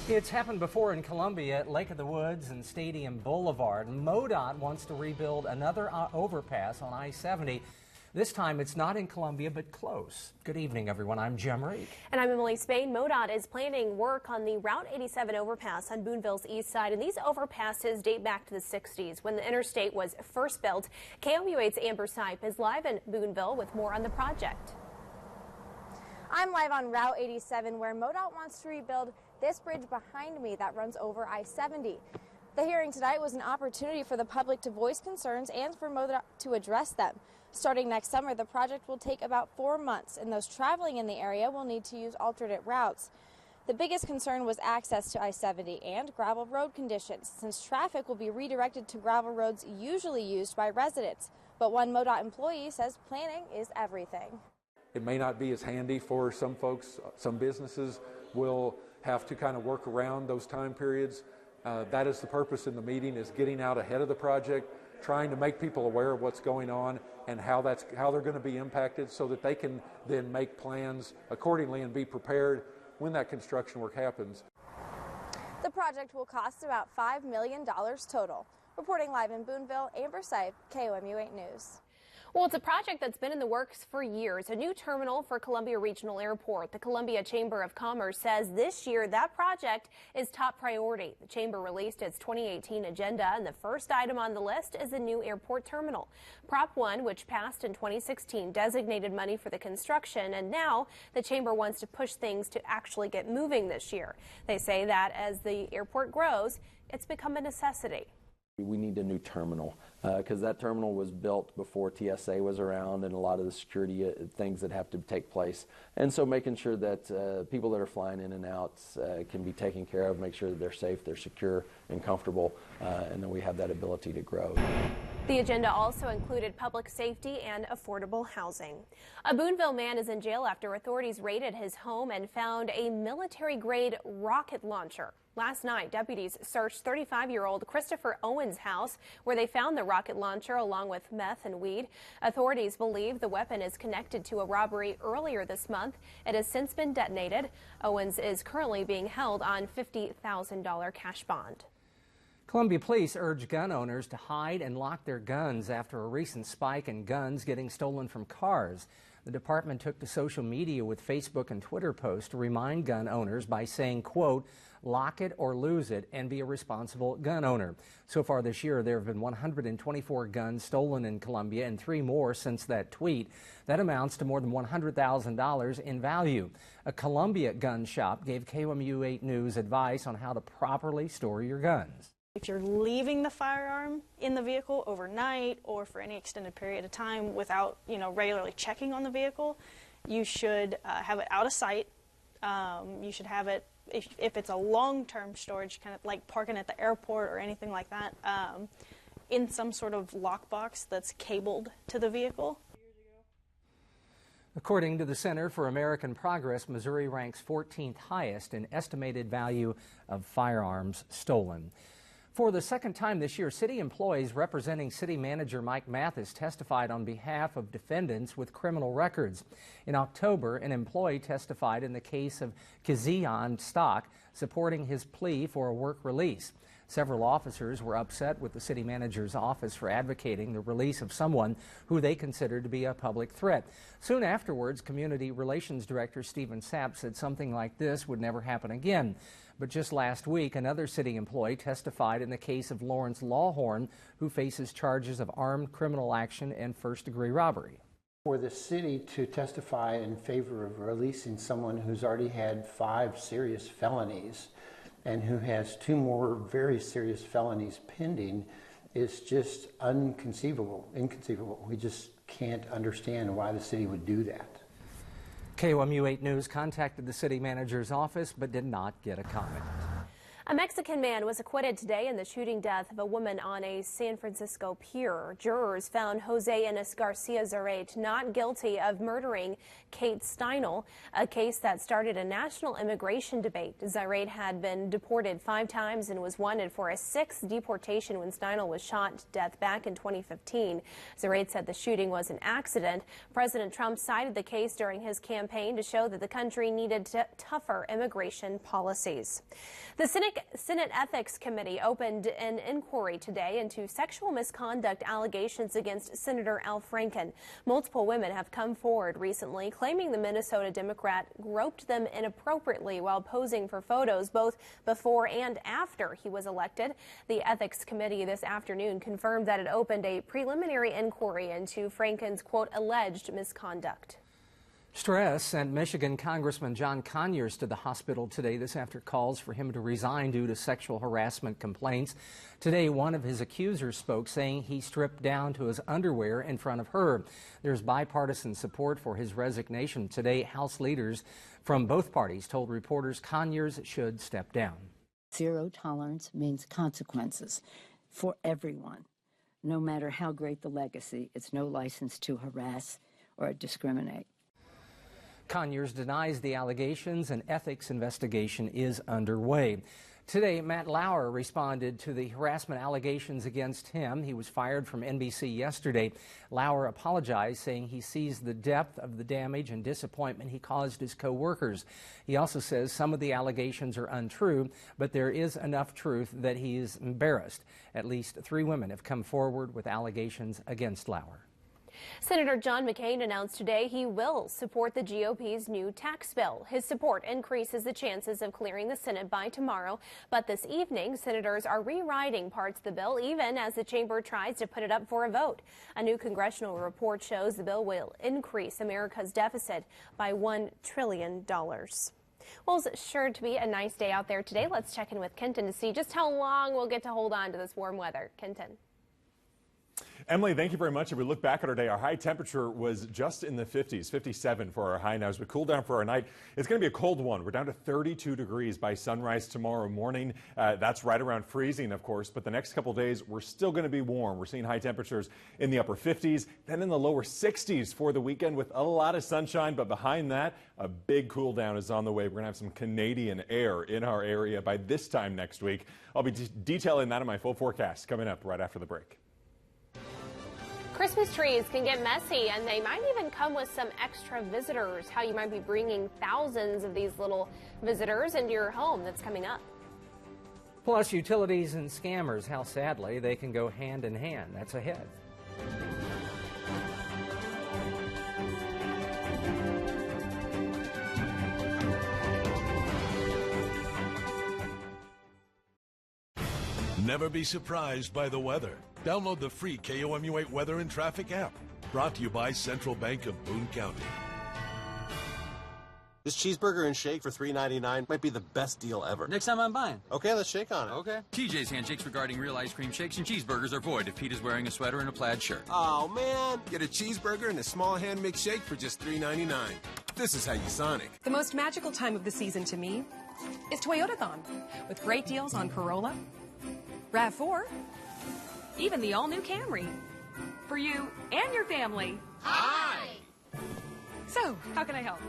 It's happened before in Columbia at Lake of the Woods and Stadium Boulevard. MoDOT wants to rebuild another overpass on I-70. This time it's not in Columbia, but close. Good evening, everyone. I'm Jim Reed. And I'm Emily Spain. MoDOT is planning work on the Route 87 overpass on Boonville's east side. And these overpasses date back to the 60s when the interstate was first built. KOMU8's Amber Sipe is live in Boonville with more on the project. I'm live on Route 87 where MoDOT wants to rebuild this bridge behind me that runs over I-70. The hearing tonight was an opportunity for the public to voice concerns and for MoDOT to address them. Starting next summer, the project will take about 4 months, and those traveling in the area will need to use alternate routes. The biggest concern was access to I-70 and gravel road conditions, since traffic will be redirected to gravel roads usually used by residents. But one MoDOT employee says planning is everything. It may not be as handy for some folks. Some businesses will have to kind of work around those time periods. That is the purpose in the meeting, is getting out ahead of the project, trying to make people aware of what's going on and how they're going to be impacted so that they can then make plans accordingly and be prepared when that construction work happens. The project will cost about $5 million total. Reporting live in Boonville, Amber Sipe, KOMU8 News. Well, it's a project that's been in the works for years, a new terminal for Columbia Regional Airport. The Columbia Chamber of Commerce says this year that project is top priority. The chamber released its 2018 agenda, and the first item on the list is a new airport terminal. Prop 1, which passed in 2016, designated money for the construction, and now the chamber wants to push things to actually get moving this year. They say that as the airport grows, it's become a necessity. We need a new terminal because that terminal was built before TSA was around and a lot of the security things that have to take place. And so making sure that people that are flying in and out can be taken care of, make sure that they're safe, they're secure and comfortable, and then we have that ability to grow. The agenda also included public safety and affordable housing. A Boonville man is in jail after authorities raided his home and found a military-grade rocket launcher. Last night, deputies searched 35-year-old Christopher Owens' house, where they found the rocket launcher along with meth and weed. Authorities believe the weapon is connected to a robbery earlier this month. It has since been detonated. Owens is currently being held on $50,000 cash bond. Columbia police urge gun owners to hide and lock their guns after a recent spike in guns getting stolen from cars. The department took to social media with Facebook and Twitter posts to remind gun owners by saying, quote, lock it or lose it and be a responsible gun owner. So far this year, there have been 124 guns stolen in Columbia and 3 more since that tweet. That amounts to more than $100,000 in value. A Columbia gun shop gave KOMU8 News advice on how to properly store your guns. If you're leaving the firearm in the vehicle overnight or for any extended period of time without, regularly checking on the vehicle, you should have it out of sight. You should have it, if it's a long-term storage, kind of like parking at the airport or anything like that, in some sort of lockbox that's cabled to the vehicle. According to the Center for American Progress, Missouri ranks 14th highest in estimated value of firearms stolen. For the second time this year, city employees representing city manager Mike Mathis testified on behalf of defendants with criminal records. In October, an employee testified in the case of Kezion Stock, supporting his plea for a work release. Several officers were upset with the city manager's office for advocating the release of someone who they considered to be a public threat. Soon afterwards, Community Relations Director Stephen Sapp said something like this would never happen again. But just last week, another city employee testified in the case of Lawrence Lawhorn, who faces charges of armed criminal action and first-degree robbery. For the city to testify in favor of releasing someone who's already had 5 serious felonies and who has 2 more very serious felonies pending is just inconceivable. We just can't understand why the city would do that. KOMU8 News contacted the city manager's office but did not get a comment. A Mexican man was acquitted today in the shooting death of a woman on a San Francisco pier. Jurors found Jose Enes Garcia Zarate not guilty of murdering Kate Steinle, a case that started a national immigration debate. Zarate had been deported 5 times and was wanted for a 6th deportation when Steinle was shot to death back in 2015. Zarate said the shooting was an accident. President Trump cited the case during his campaign to show that the country needed tougher immigration policies. The Senate Ethics Committee opened an inquiry today into sexual misconduct allegations against Senator Al Franken. Multiple women have come forward recently claiming the Minnesota Democrat groped them inappropriately while posing for photos both before and after he was elected. The Ethics Committee this afternoon confirmed that it opened a preliminary inquiry into Franken's, quote, alleged misconduct. Stress sent Michigan Congressman John Conyers to the hospital today. This after calls for him to resign due to sexual harassment complaints. Today, one of his accusers spoke, saying he stripped down to his underwear in front of her. There's bipartisan support for his resignation. Today, House leaders from both parties told reporters Conyers should step down. Zero tolerance means consequences for everyone. No matter how great the legacy, it's no license to harass or discriminate. Conyers denies the allegations. An ethics investigation is underway. Today, Matt Lauer responded to the harassment allegations against him. He was fired from NBC yesterday. Lauer apologized, saying he sees the depth of the damage and disappointment he caused his co-workers. He also says some of the allegations are untrue, but there is enough truth that he is embarrassed. At least 3 women have come forward with allegations against Lauer. Senator John McCain announced today he will support the GOP's new tax bill. His support increases the chances of clearing the Senate by tomorrow. But this evening, senators are rewriting parts of the bill, even as the chamber tries to put it up for a vote. A new congressional report shows the bill will increase America's deficit by $1 trillion. Well, it's sure to be a nice day out there today. Let's check in with Kenton to see just how long we'll get to hold on to this warm weather. Kenton. Emily, thank you very much. If we look back at our day, our high temperature was just in the 50s, 57 for our high. Now, as we cool down for our night, it's going to be a cold one. We're down to 32 degrees by sunrise tomorrow morning. That's right around freezing, of course, but the next couple of days, we're still going to be warm. We're seeing high temperatures in the upper 50s, then in the lower 60s for the weekend with a lot of sunshine. But behind that, a big cool down is on the way. We're going to have some Canadian air in our area by this time next week. I'll be detailing that in my full forecast coming up right after the break. Christmas trees can get messy, and they might even come with some extra visitors. How you might be bringing thousands of these little visitors into your home that's coming up. Plus, utilities and scammers, how sadly they can go hand in hand. That's ahead. Never be surprised by the weather. Download the free KOMU8 Weather and Traffic app. Brought to you by Central Bank of Boone County. This cheeseburger and shake for $3.99 might be the best deal ever. Next time I'm buying. Okay, let's shake on it. Okay. TJ's handshakes regarding real ice cream shakes and cheeseburgers are void if Pete is wearing a sweater and a plaid shirt. Oh, man. Get a cheeseburger and a small hand mix shake for just $3.99. This is how you Sonic. The most magical time of the season to me is Toyotathon, with great deals on Corolla, RAV4, even the all-new Camry. For you and your family. Hi! So, how can I help?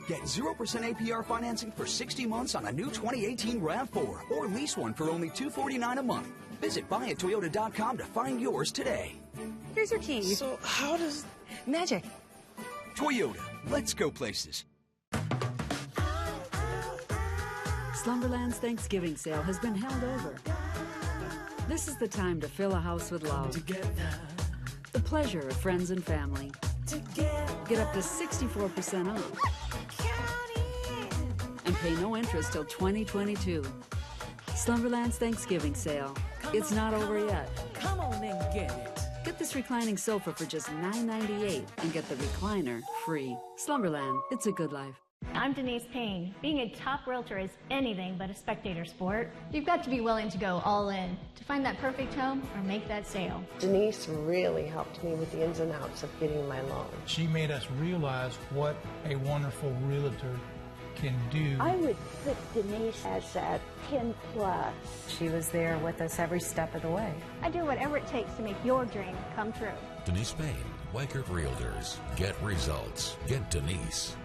Get 0% APR financing for 60 months on a new 2018 RAV4 or lease one for only $249 a month. Visit buyatoyota.com to find yours today. Here's your key. So how does... Magic. Toyota. Let's go places. Slumberland's Thanksgiving sale has been held over. This is the time to fill a house with love. The pleasure of friends and family. Get up to 64% off. And pay no interest till 2022. Slumberland's Thanksgiving sale. It's not over yet. Come on and get it. Get this reclining sofa for just $9.98 and get the recliner free. Slumberland, it's a good life. I'm Denise Payne. Being a top realtor is anything but a spectator sport. You've got to be willing to go all in to find that perfect home or make that sale. Denise really helped me with the ins and outs of getting my loan. She made us realize what a wonderful realtor can do. I would put Denise as a 10+. She was there with us every step of the way. I do whatever it takes to make your dream come true. Denise Payne, Weichert Realtors. Get results. Get Denise.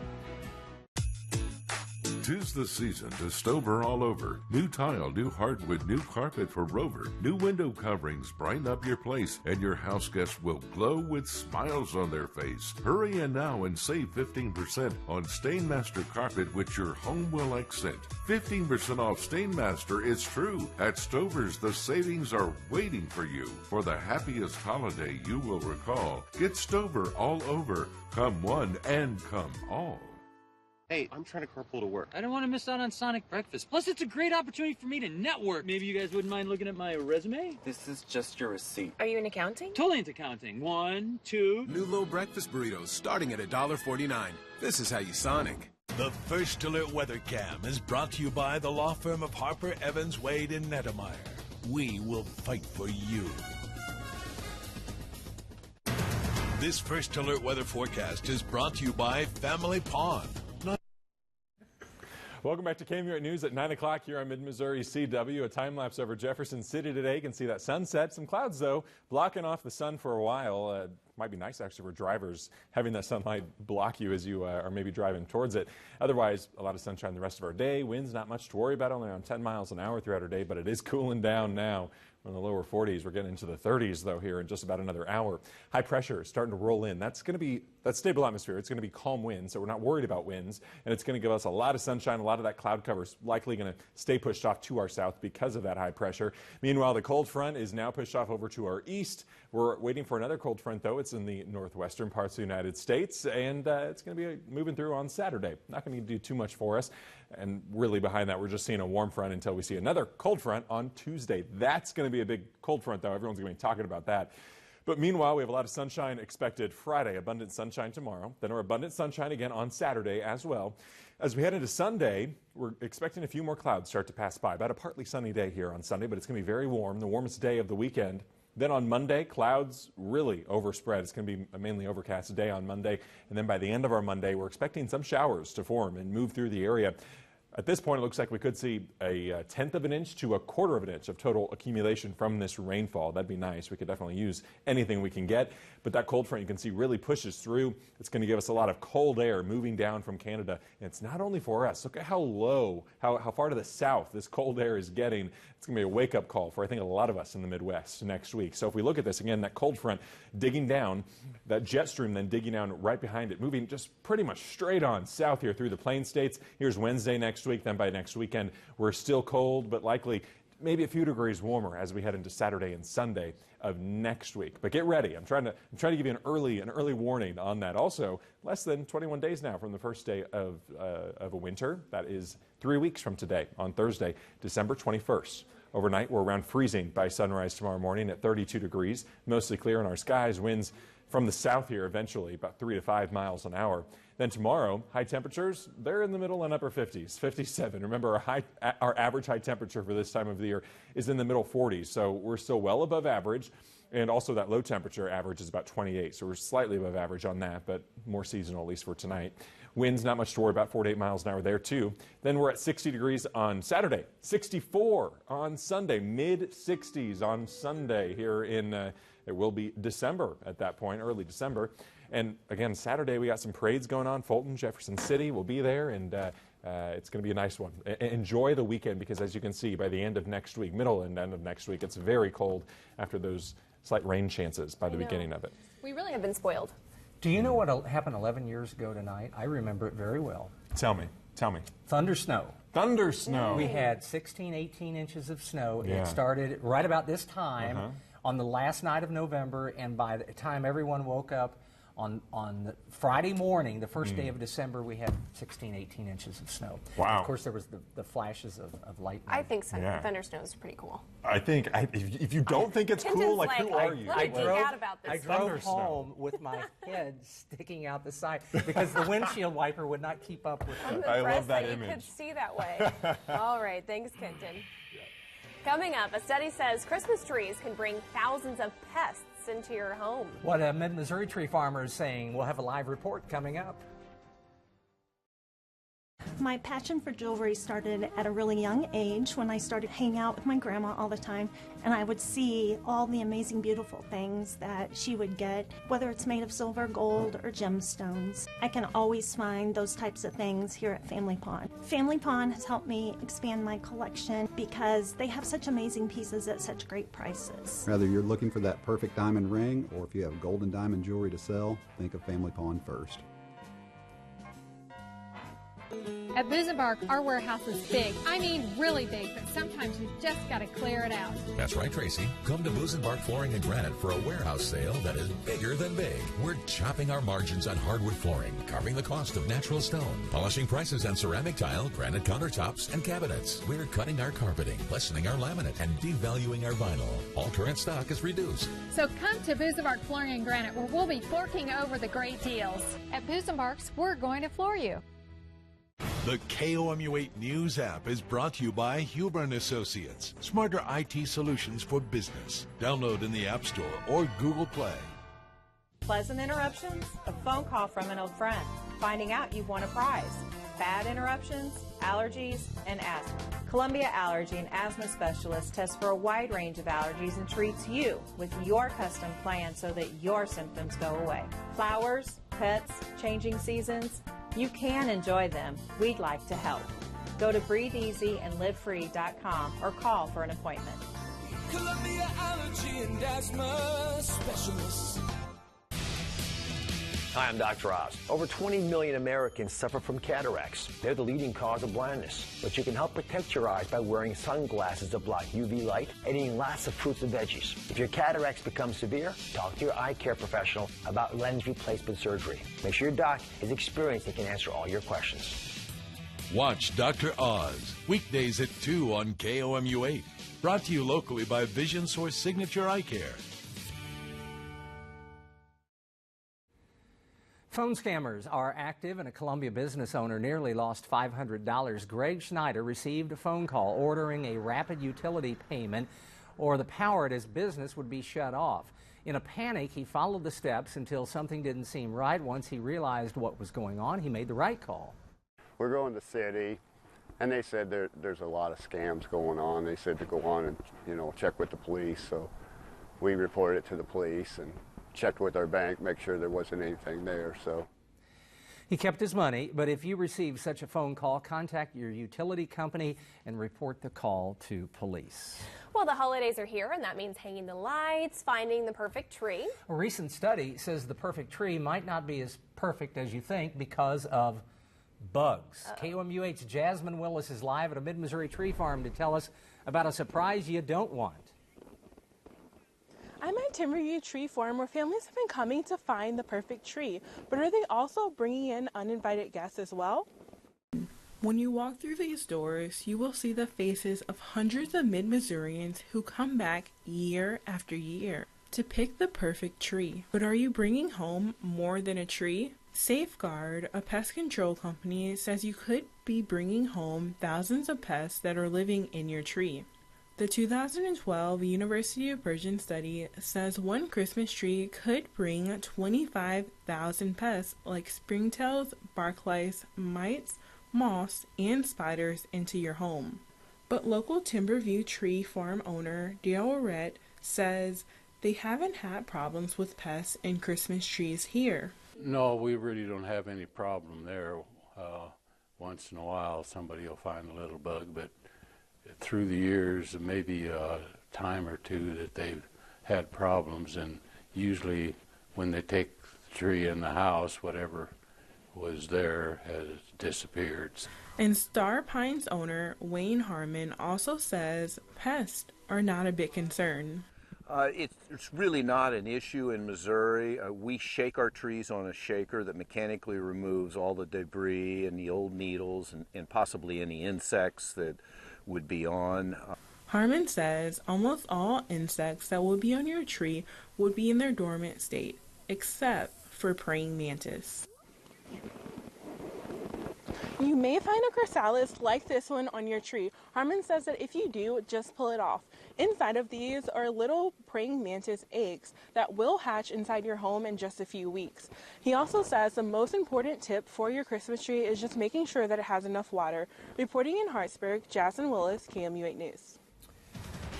'Tis the season to Stover all over. New tile, new hardwood, new carpet for Rover. New window coverings brighten up your place, and your house guests will glow with smiles on their face. Hurry in now and save 15% on Stainmaster carpet, which your home will accent. 15% off Stainmaster is true. At Stover's, the savings are waiting for you. For the happiest holiday you will recall, get Stover all over. Come one and come all. Hey, I'm trying to carpool to work. I don't want to miss out on Sonic Breakfast. Plus, it's a great opportunity for me to network. Maybe you guys wouldn't mind looking at my resume? This is just your receipt. Are you in accounting? Totally into accounting. 1, 2. New low breakfast burritos starting at $1.49. This is how you Sonic. The First Alert Weather Cam is brought to you by the law firm of Harper, Evans, Wade, and Nettemeyer. We will fight for you. This First Alert weather forecast is brought to you by Family Pond. Welcome back to KMUR News at 9 o'clock here on Mid-Missouri CW. A time-lapse over Jefferson City today. You can see that sunset. Some clouds, though, blocking off the sun for a while. Might be nice, actually, for drivers, having that sunlight block you as you are maybe driving towards it. Otherwise, a lot of sunshine the rest of our day. Winds, not much to worry about, only around 10 miles an hour throughout our day, but it is cooling down now. We're in the lower 40s. We're getting into the 30s, though, here in just about another hour. High pressure is starting to roll in. That's going to be that stable atmosphere. It's going to be calm winds, so we're not worried about winds. And it's going to give us a lot of sunshine. A lot of that cloud cover is likely going to stay pushed off to our south because of that high pressure. Meanwhile, the cold front is now pushed off over to our east. We're waiting for another cold front, though. It's in the northwestern parts of the United States, and it's going to be moving through on Saturday. Not going to do too much for us. And really behind that, we're just seeing a warm front until we see another cold front on Tuesday. That's going to be a big cold front, though. Everyone's going to be talking about that. But meanwhile, we have a lot of sunshine expected Friday, abundant sunshine tomorrow. Then our abundant sunshine again on Saturday as well. As we head into Sunday, we're expecting a few more clouds start to pass by. About a partly sunny day here on Sunday, but it's going to be very warm, the warmest day of the weekend. Then on Monday, clouds really overspread. It's going to be a mainly overcast day on Monday. And then by the end of our Monday, we're expecting some showers to form and move through the area. At this point, it looks like we could see a 1/10 of an inch to a 1/4 of an inch of total accumulation from this rainfall. That'd be nice. We could definitely use anything we can get. But that cold front, you can see, really pushes through. It's going to give us a lot of cold air moving down from Canada. And it's not only for us. Look at how low, how far to the south this cold air is getting. It's going to be a wake-up call for, I think, a lot of us in the Midwest next week. So if we look at this, again, that cold front digging down, that jet stream then digging down right behind it, moving just pretty much straight on south here through the Plain States. Here's Wednesday next week. Then by next weekend, we're still cold, but likely maybe a few degrees warmer as we head into Saturday and Sunday of next week. But get ready. I'm trying to give you an early warning on that. Also, less than 21 days now from the first day of a winter. That is 3 weeks from today on Thursday, December 21st. Overnight, we're around freezing by sunrise tomorrow morning at 32 degrees. Mostly clear in our skies. Winds from the south here eventually, about 3 to 5 miles an hour. Then tomorrow, high temperatures, they're in the middle and upper 50s, 57. Remember, our average high temperature for this time of the year is in the middle 40s, so we're still well above average. And also that low temperature average is about 28, so we're slightly above average on that, but more seasonal, at least for tonight. Winds, not much to worry about, 4 to 8 miles an hour there, too. Then we're at 60 degrees on Saturday, 64 on Sunday, mid-60s on Sunday here in, it will be December at that point, early December. And again, Saturday we got some parades going on. Fulton, Jefferson City will be there, and it's going to be a nice one. Enjoy the weekend because, as you can see, by the end of next week, middle and end of next week, it's very cold after those slight rain chances by the beginning of it. We really have been spoiled. Do you know what happened 11 years ago tonight? I remember it very well. Tell me. Thunder snow. Thunder snow. We had 16, 18 inches of snow. Yeah. It started right about this time on the last night of November, and by the time everyone woke up on the Friday morning, the first day of December, we had 16, 18 inches of snow. Wow. Of course, there was the flashes of lightning. I think thunder snow is pretty cool. I think, if you don't think it's cool, like who are you? I drove home with my head sticking out the side because the windshield wiper would not keep up with it. I love that image. You could see that way. All right, thanks, Kenton. Coming up, a study says Christmas trees can bring thousands of pests into your home. What a Mid-Missouri tree farmer is saying. We'll have a live report coming up. My passion for jewelry started at a really young age when I started hanging out with my grandma all the time, and I would see all the amazing, beautiful things that she would get, whether it's made of silver, gold, or gemstones. I can always find those types of things here at Family Pawn. Family Pawn has helped me expand my collection because they have such amazing pieces at such great prices. Whether you're looking for that perfect diamond ring or if you have gold and diamond jewelry to sell, think of Family Pawn first. At Booz & Bark, our warehouse is big. I mean really big, but sometimes you've just got to clear it out. That's right, Tracy. Come to Booz & Bark Flooring and Granite for a warehouse sale that is bigger than big. We're chopping our margins on hardwood flooring, covering the cost of natural stone, polishing prices on ceramic tile, granite countertops, and cabinets. We're cutting our carpeting, lessening our laminate, and devaluing our vinyl. All current stock is reduced. So come to Booz & Bark Flooring and Granite, where we'll be forking over the great deals. At Booz & Bark's, we're going to floor you. The KOMU8 News app is brought to you by Huber & Associates, smarter IT solutions for business. Download in the App Store or Google Play. Pleasant interruptions? A phone call from an old friend. Finding out you've won a prize. Bad interruptions? Allergies and asthma. Columbia Allergy and Asthma Specialist tests for a wide range of allergies and treats you with your custom plan so that your symptoms go away. Flowers, pets, changing seasons? You can enjoy them. We'd like to help. Go to breatheeasyandlivefree.com or call for an appointment. Columbia Allergy and Asthma Specialist. Hi, I'm Dr. Oz. Over 20 million Americans suffer from cataracts. They're the leading cause of blindness. But you can help protect your eyes by wearing sunglasses that block UV light and eating lots of fruits and veggies. If your cataracts become severe, talk to your eye care professional about lens replacement surgery. Make sure your doc is experienced and can answer all your questions. Watch Dr. Oz, weekdays at 2 on KOMU8. Brought to you locally by Vision Source Signature Eye Care. Phone scammers are active, and a Columbia business owner nearly lost $500. Greg Schneider received a phone call ordering a rapid utility payment or the power at his business would be shut off. In a panic, he followed the steps until something didn't seem right. Once he realized what was going on, he made the right call. We're going to the city, and they said there's a lot of scams going on. They said to go on and, check with the police. So we reported it to the police and checked with our bank, make sure there wasn't anything there. So he kept his money, but if you receive such a phone call, contact your utility company and report the call to police. Well, the holidays are here, and that means hanging the lights, finding the perfect tree. A recent study says the perfect tree might not be as perfect as you think because of bugs. KOMU8's Jasmine Willis is live at a Mid-Missouri tree farm to tell us about a surprise you don't want. I'm at Timberview Tree Farm, where families have been coming to find the perfect tree, but are they also bringing in uninvited guests as well? When you walk through these doors, you will see the faces of hundreds of Mid-Missourians who come back year after year to pick the perfect tree. But are you bringing home more than a tree? Safeguard, a pest control company, says you could be bringing home thousands of pests that are living in your tree. The 2012 University of Persian study says one Christmas tree could bring 25,000 pests like springtails, bark lice, mites, moths, and spiders into your home. But local Timberview Tree Farm owner Dale Rett says they haven't had problems with pests in Christmas trees here. No, we really don't have any problem there. Once in a while somebody will find a little bug, but through the years, maybe a time or two that they've had problems, and usually when they take the tree in the house, whatever was there has disappeared. And Star Pines owner Wayne Harmon also says pests are not a big concern. It's really not an issue in Missouri. We shake our trees on a shaker that mechanically removes all the debris and the old needles and possibly any insects that would be on. Harmon says almost all insects that would be on your tree would be in their dormant state, except for praying mantis. You may find a chrysalis like this one on your tree. Harmon says that if you do, just pull it off. Inside of these are little praying mantis eggs that will hatch inside your home in just a few weeks. He also says the most important tip for your Christmas tree is just making sure that it has enough water. Reporting in Hartsburg, Jasmine Willis, KMU8 News.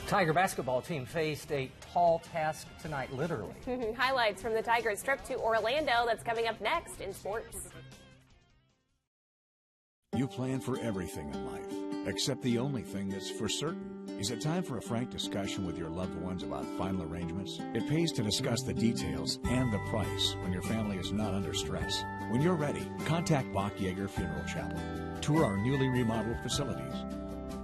Tiger basketball team faced a tall task tonight, literally. Highlights from the Tigers' trip to Orlando. That's coming up next in sports. You plan for everything in life, except the only thing that's for certain. Is it time for a frank discussion with your loved ones about final arrangements? It pays to discuss the details and the price when your family is not under stress. When you're ready, contact Bach Yeager Funeral Chapel. Tour our newly remodeled facilities.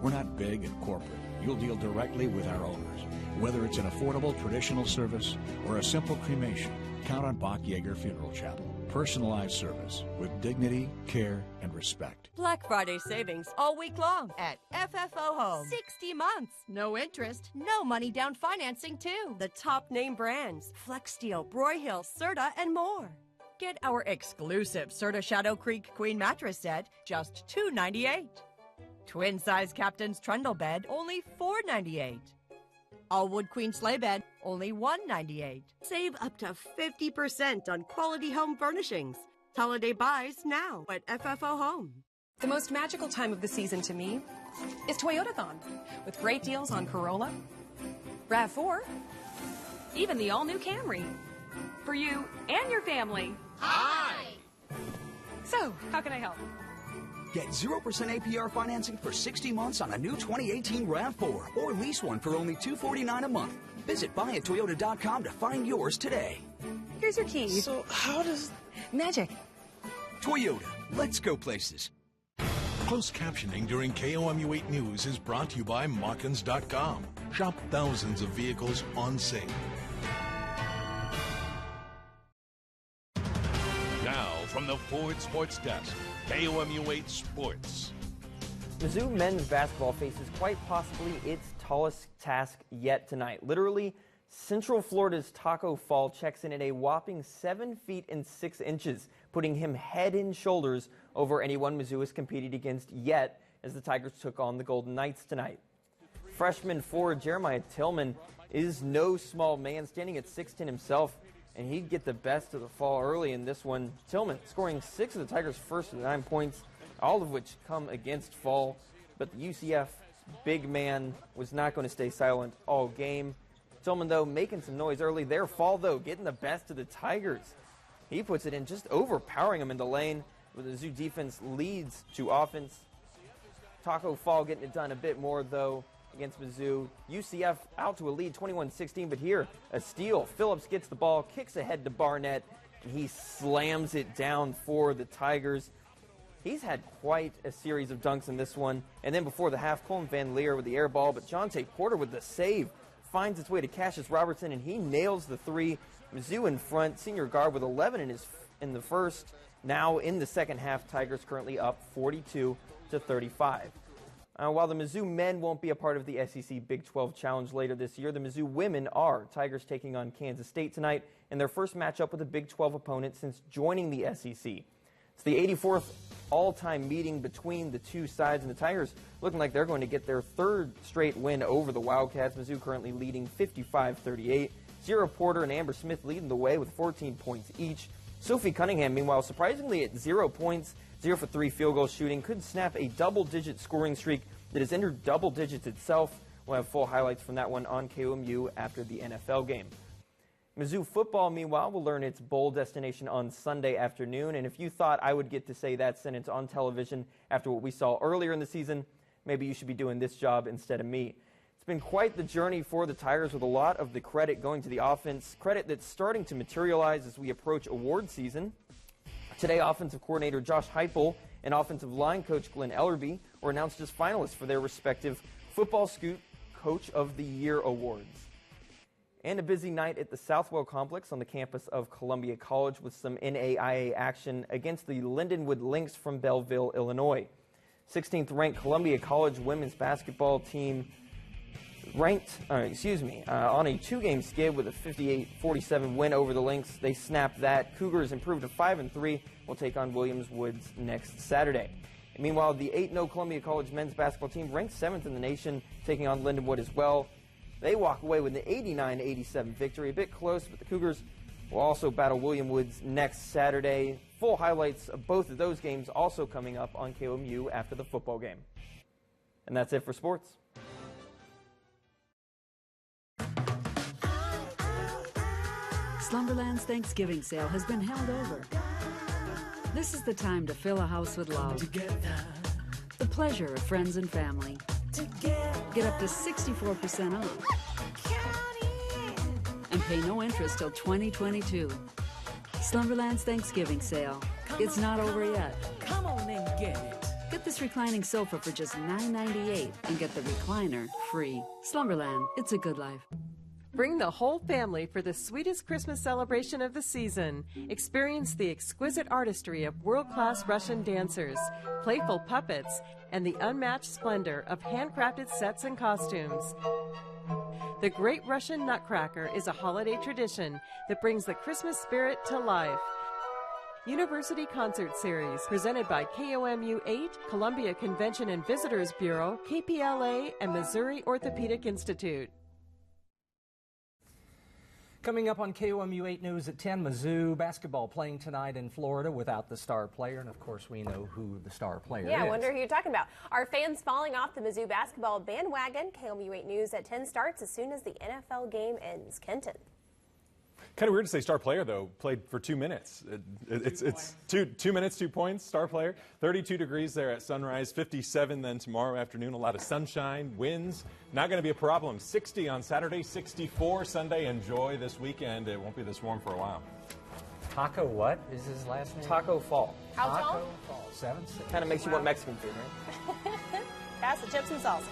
We're not big and corporate. You'll deal directly with our owners. Whether it's an affordable traditional service or a simple cremation, count on Bach Yeager Funeral Chapel. Personalized service with dignity, care, and respect. Black Friday savings all week long at FFO Home. 60 months, no interest, no money down financing too. The top name brands, FlexSteel, Broyhill, Serta, and more. Get our exclusive Serta Shadow Creek Queen mattress set, just $298. Twin size Captain's Trundle bed, only $498. All wood queen sleigh bed, only $198. Save up to 50% on quality home furnishings. Holiday buys now at FFO Home. The most magical time of the season to me is Toyotathon, with great deals on Corolla, RAV4, even the all-new Camry. For you and your family. Hi! So, how can I help? Get 0% APR financing for 60 months on a new 2018 RAV4 or lease one for only $249 a month. Visit buyatoyota.com to find yours today. Here's your keys. So how does... Magic. Toyota. Let's go places. Closed captioning during KOMU8 News is brought to you by Mawkins.com. Shop thousands of vehicles on sale. Now, from the Ford Sports Desk, KOMU8 Sports. Mizzou men's basketball faces quite possibly its tallest task yet tonight. Literally, Central Florida's Taco Fall checks in at a whopping 7 feet and 6 inches, putting him head and shoulders over anyone Mizzou has competed against yet as the Tigers took on the Golden Knights tonight. Freshman forward Jeremiah Tillman is no small man, standing at 6'10" himself, and he'd get the best of the Fall early in this one. Tillman scoring 6 of the Tigers' first 9 points, all of which come against Fall. But the UCF big man was not going to stay silent all game. Tillman, though, making some noise early there. Fall, though, getting the best of the Tigers. He puts it in, just overpowering them in the lane, where the Zoo defense leads to offense. Taco Fall getting it done a bit more, though, against Mizzou. UCF out to a lead, 21-16, but here, a steal. Phillips gets the ball, kicks ahead to Barnett, and he slams it down for the Tigers. He's had quite a series of dunks in this one. And then before the half, Colin Van Leer with the air ball, but Jonte Porter with the save finds its way to Cassius Robertson, and he nails the three. Mizzou in front, senior guard with 11 in the first. Now in the second half, Tigers currently up 42-35. While the Mizzou men won't be a part of the SEC Big 12 Challenge later this year, the Mizzou women are. Tigers taking on Kansas State tonight in their first matchup with a Big 12 opponent since joining the SEC. It's the 84th all-time meeting between the two sides, and the Tigers looking like they're going to get their third straight win over the Wildcats. Mizzou currently leading 55-38. Sierra Porter and Amber Smith leading the way with 14 points each. Sophie Cunningham, meanwhile, surprisingly at 0 points, 0 for 3 field goal shooting, could snap a double-digit scoring streak that has entered double digits itself. We'll have full highlights from that one on KOMU after the NFL game. Mizzou football, meanwhile, will learn its bowl destination on Sunday afternoon, and if you thought I would get to say that sentence on television after what we saw earlier in the season, maybe you should be doing this job instead of me. It's been quite the journey for the Tigers, with a lot of the credit going to the offense, credit that's starting to materialize as we approach award season. Today, offensive coordinator Josh Heupel and offensive line coach Glenn Ellerby were announced as finalists for their respective Football Scoop Coach of the Year awards. And a busy night at the Southwell Complex on the campus of Columbia College with some NAIA action against the Lindenwood Lynx from Belleville, Illinois. 16th ranked Columbia College women's basketball team on a 2-game skid with a 58-47 win over the Lynx. They snapped that. Cougars improved to 5-3. Will take on Williams Woods next Saturday. Meanwhile, the 8-0 Columbia College men's basketball team ranked 7th in the nation, taking on Lindenwood as well. They walk away with an 89-87 victory, a bit close, but the Cougars will also battle William Woods next Saturday. Full highlights of both of those games also coming up on KOMU after the football game. And that's it for sports. Slumberland's Thanksgiving sale has been held over. This is the time to fill a house with love. The pleasure of friends and family. Get up to 64% off. And pay no interest till 2022. Slumberland's Thanksgiving sale. It's not over yet. Come on and get it. Get this reclining sofa for just $9.98 and get the recliner free. Slumberland, it's a good life. Bring the whole family for the sweetest Christmas celebration of the season. Experience the exquisite artistry of world-class Russian dancers, playful puppets, and the unmatched splendor of handcrafted sets and costumes. The Great Russian Nutcracker is a holiday tradition that brings the Christmas spirit to life. University Concert Series, presented by KOMU 8, Columbia Convention and Visitors Bureau, KPLA, and Missouri Orthopedic Institute. Coming up on KOMU 8 News at 10, Mizzou basketball playing tonight in Florida without the star player. And, of course, we know who the star player is. Yeah, I wonder who you're talking about. Are fans falling off the Mizzou basketball bandwagon? KOMU 8 News at 10 starts as soon as the NFL game ends. Kenton. Kind of weird to say star player, though. Played for 2 minutes. It's 2 minutes, 2 points, star player. 32 degrees there at sunrise, 57 then tomorrow afternoon. A lot of sunshine, winds. Not going to be a problem. 60 on Saturday, 64 Sunday. Enjoy this weekend. It won't be this warm for a while. Taco what is his last name? Taco Fall. How tall? Taco Fall, 7'6". Kind of makes you want Mexican food, right? Pass the chips and salsa.